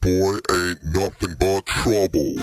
boy ain't nothing but trouble.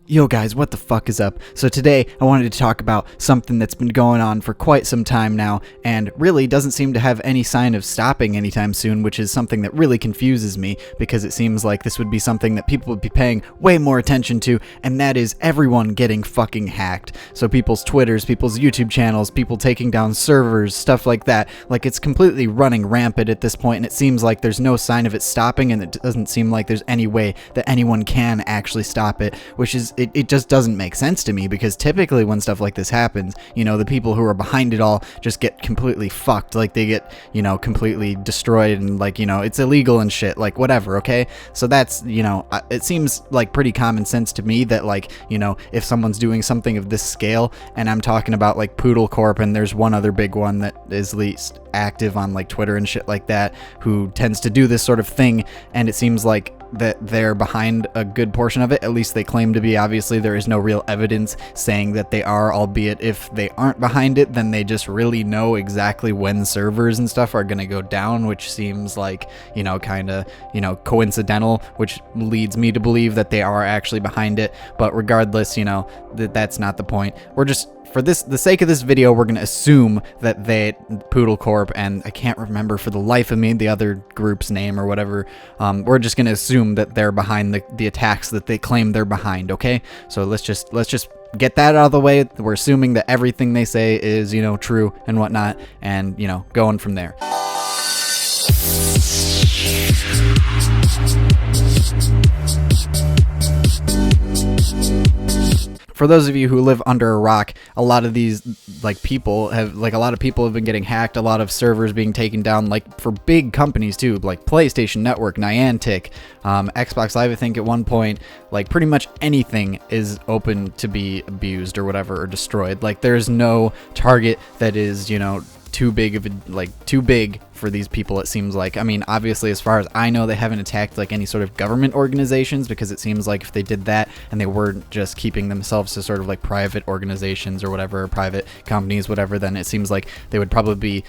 Yo guys, what the fuck is up? So today I wanted to talk about something that's been going on for quite some time now and really doesn't seem to have any sign of stopping anytime soon, which is something that really confuses me because it seems like this would be something that people would be paying way more attention to, and that is everyone getting fucking hacked. So people's Twitters, people's YouTube channels, people taking down servers, stuff like that. Like, it's completely running rampant at this point, and it seems like there's no sign of it stopping, and it doesn't seem like there's any way that anyone can actually stop it, which is it just doesn't make sense to me, because typically when stuff like this happens, you know, the people who are behind it all just get completely fucked. Like, they get, you know, completely destroyed, and, like, you know, it's illegal and shit, like, whatever, okay? So that's, you know, it seems like pretty common sense to me that, like, you know, if someone's doing something of this scale, and I'm talking about, like, Poodle Corp, and there's one other big one that is least active on, like, Twitter and shit like that, who tends to do this sort of thing, and it seems like that they're behind a good portion of it. At least they claim to be. Obviously, there is no real evidence saying that they are, albeit if they aren't behind it, then they just really know exactly when servers and stuff are going to go down, which seems like, you know, kind of, you know, coincidental, which leads me to believe that they are actually behind it. But regardless, you know, that's not the point. We're just, for the sake of this video, we're going to assume that Poodle Corp, and I can't remember for the life of me the other group's name or whatever, we're just going to assume that they're behind the attacks that they claim they're behind, okay? So let's just get that out of the way. We're assuming that everything they say is, you know, true and whatnot, and, you know, going from there. For those of you who live under a rock, a lot of these, like, people have, like, a lot of people have been getting hacked, a lot of servers being taken down, like, for big companies too, like PlayStation Network, Niantic, Xbox Live. I think at one point, like, pretty much anything is open to be abused or whatever, or destroyed. Like, there's no target that is, you know, too big for these people, it seems like. I mean, obviously, as far as I know, they haven't attacked, like, any sort of government organizations, because it seems like if they did that and they weren't just keeping themselves to sort of like private organizations or whatever, private companies, whatever, then it seems like they would probably be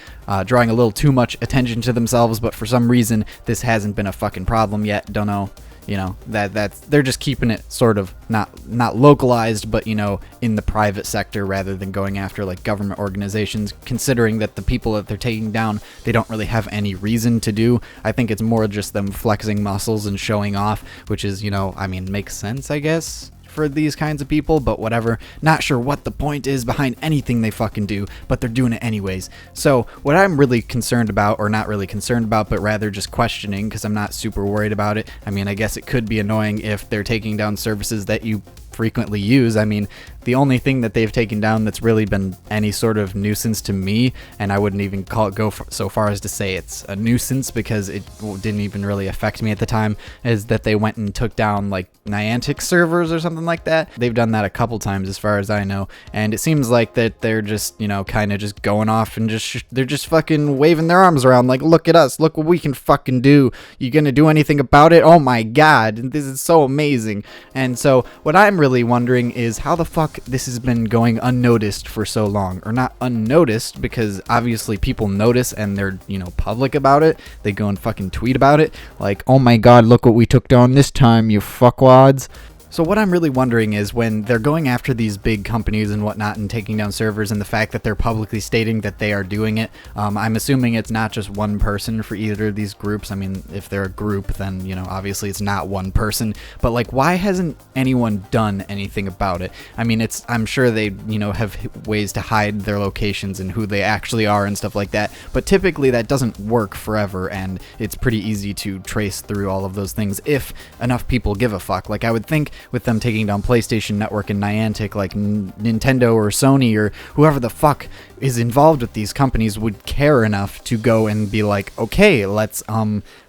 drawing a little too much attention to themselves. But for some reason, this hasn't been a fucking problem yet. Don't know. You know, that's they're just keeping it sort of not localized, but, you know, in the private sector rather than going after, like, government organizations, considering that the people that they're taking down, they don't really have any reason to do. I think it's more just them flexing muscles and showing off, which is, you know, I mean, makes sense, I guess, for these kinds of people, but whatever. Not sure what the point is behind anything they fucking do, but they're doing it anyways. So what I'm really concerned about, or not really concerned about, but rather just questioning, because I'm not super worried about it. I mean, I guess it could be annoying if they're taking down services that you frequently use. I mean, the only thing that they've taken down that's really been any sort of nuisance to me, and I wouldn't even so far as to say it's a nuisance because it didn't even really affect me at the time, is that they went and took down, like, Niantic servers or something like that. They've done that a couple times as far as I know, and it seems like that they're just, you know, kind of just going off and they're just fucking waving their arms around like, look at us, look what we can fucking do. You gonna do anything about it? Oh my god, this is so amazing. And so what I'm really wondering is how the fuck this has been going unnoticed for so long. Or not unnoticed, because obviously people notice and they're, you know, public about it. They go and fucking tweet about it, like, oh my god, look what we took down this time, you fuckwads. So what I'm really wondering is, when they're going after these big companies and whatnot and taking down servers, and the fact that they're publicly stating that they are doing it, I'm assuming it's not just one person for either of these groups. I mean, if they're a group, then, you know, obviously it's not one person. But, like, why hasn't anyone done anything about it? I mean, I'm sure they, you know, have ways to hide their locations and who they actually are and stuff like that. But typically that doesn't work forever, and it's pretty easy to trace through all of those things if enough people give a fuck. Like, I would think with them taking down PlayStation Network and Niantic, like, Nintendo or Sony or whoever the fuck is involved with these companies would care enough to go and be like, okay, let's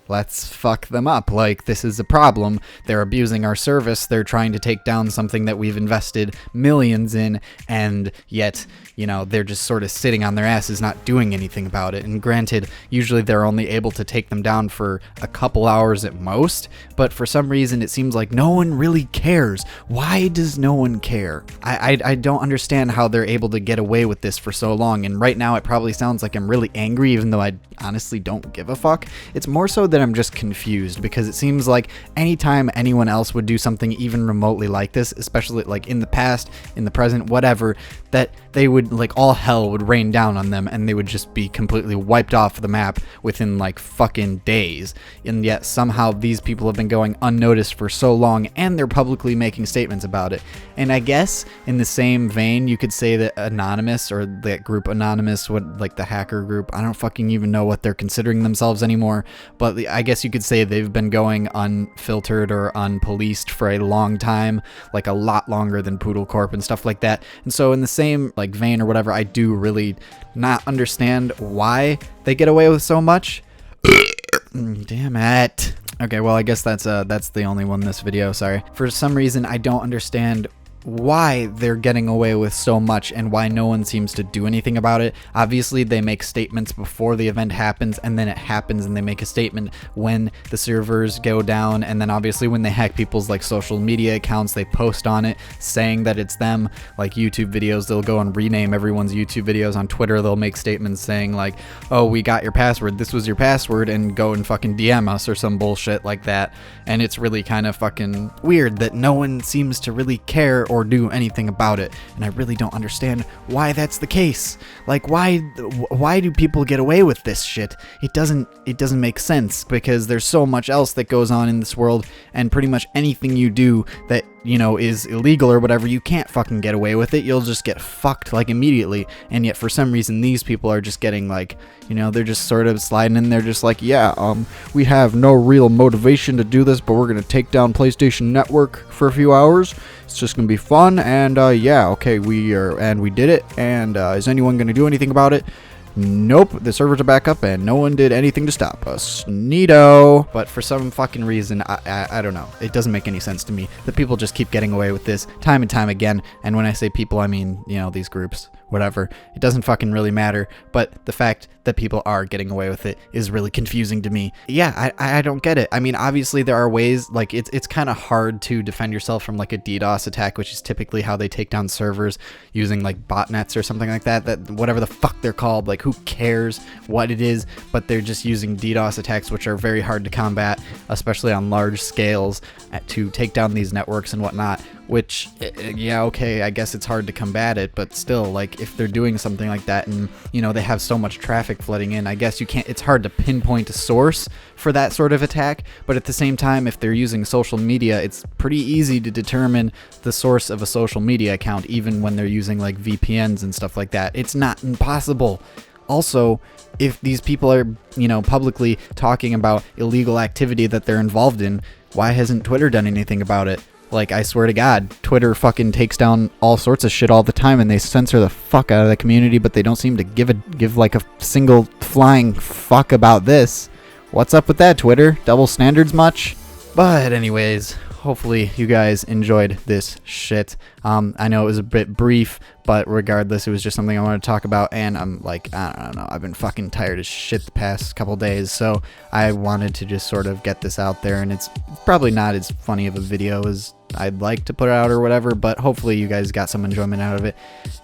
let's fuck them up. Like, this is a problem. They're abusing our service. They're trying to take down something that we've invested millions in, and yet, they're just sort of sitting on their asses not doing anything about it. And granted, usually they're only able to take them down for a couple hours at most, but for some reason it seems like no one really cares. Why does no one care? I don't understand how they're able to get away with this for so long, and right now it probably sounds like I'm really angry, even though I honestly don't give a fuck. It's more so that I'm just confused, because it seems like anytime anyone else would do something even remotely like this, especially like in the past, in the present, whatever, that they would, like, all hell would rain down on them and they would just be completely wiped off the map within like fucking days. And yet somehow these people have been going unnoticed for so long, and they're publicly making statements about it. And I guess in the same vein, you could say that Anonymous, or that group Anonymous, like the hacker group, I don't fucking even know what they're considering themselves anymore, but I guess you could say they've been going unfiltered or unpoliced for a long time, like a lot longer than Poodle Corp and stuff like that. And so in the same like vein or whatever, I do really not understand why they get away with so much. Damn it. Okay, well, I guess that's the only one in this video, sorry. For some reason, I don't understand why they're getting away with so much and why no one seems to do anything about it. Obviously, they make statements before the event happens, and then it happens and they make a statement when the servers go down, and then obviously when they hack people's like social media accounts, they post on it saying that it's them. Like YouTube videos, they'll go and rename everyone's YouTube videos. On Twitter, they'll make statements saying like, oh, we got your password, this was your password, and go and fucking DM us or some bullshit like that. And it's really kind of fucking weird that no one seems to really care or do anything about it, and I really don't understand why that's the case. Like, why do people get away with this shit? It doesn't make sense, because there's so much else that goes on in this world, and pretty much anything you do that is illegal or whatever, you can't fucking get away with it. You'll just get fucked like immediately. And yet for some reason these people are just getting like, they're just sort of sliding in there, just like, yeah, we have no real motivation to do this, but we're gonna take down PlayStation Network for a few hours. It's just gonna be fun, and yeah, okay, we did it, and is anyone gonna do anything about it? Nope, the servers are back up and no one did anything to stop us. Neato. But for some fucking reason, I don't know. It doesn't make any sense to me that people just keep getting away with this time and time again. And when I say people, I mean, these groups, whatever. It doesn't fucking really matter. But the fact that people are getting away with it is really confusing to me. Yeah, I don't get it. I mean, obviously there are ways, like it's kind of hard to defend yourself from like a DDoS attack, which is typically how they take down servers, using like botnets or something like that, whatever the fuck they're called. Like, who cares what it is? But they're just using DDoS attacks, which are very hard to combat, especially on large scales, to take down these networks and whatnot. Which, yeah, okay, I guess it's hard to combat it, but still, like, if they're doing something like that and, they have so much traffic flooding in, I guess it's hard to pinpoint a source for that sort of attack. But at the same time, if they're using social media, it's pretty easy to determine the source of a social media account, even when they're using, like, VPNs and stuff like that. It's not impossible. Also, if these people are, publicly talking about illegal activity that they're involved in, why hasn't Twitter done anything about it? Like, I swear to God, Twitter fucking takes down all sorts of shit all the time, and they censor the fuck out of the community, but they don't seem to give like a single flying fuck about this. What's up with that, Twitter? Double standards much? But anyways, hopefully you guys enjoyed this shit. I know it was a bit brief, but regardless, it was just something I wanted to talk about, and I'm like, I don't know, I've been fucking tired as shit the past couple days, so I wanted to just sort of get this out there, and it's probably not as funny of a video as I'd like to put out or whatever, but hopefully you guys got some enjoyment out of it.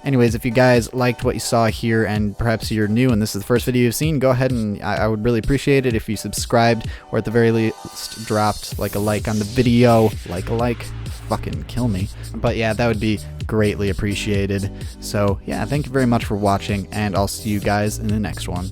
Anyways, if you guys liked what you saw here, and perhaps you're new and this is the first video you've seen, go ahead and I would really appreciate it if you subscribed, or at the very least dropped like a like on the video. Like, fucking kill me. But yeah, that would be greatly appreciated. So yeah, thank you very much for watching, and I'll see you guys in the next one.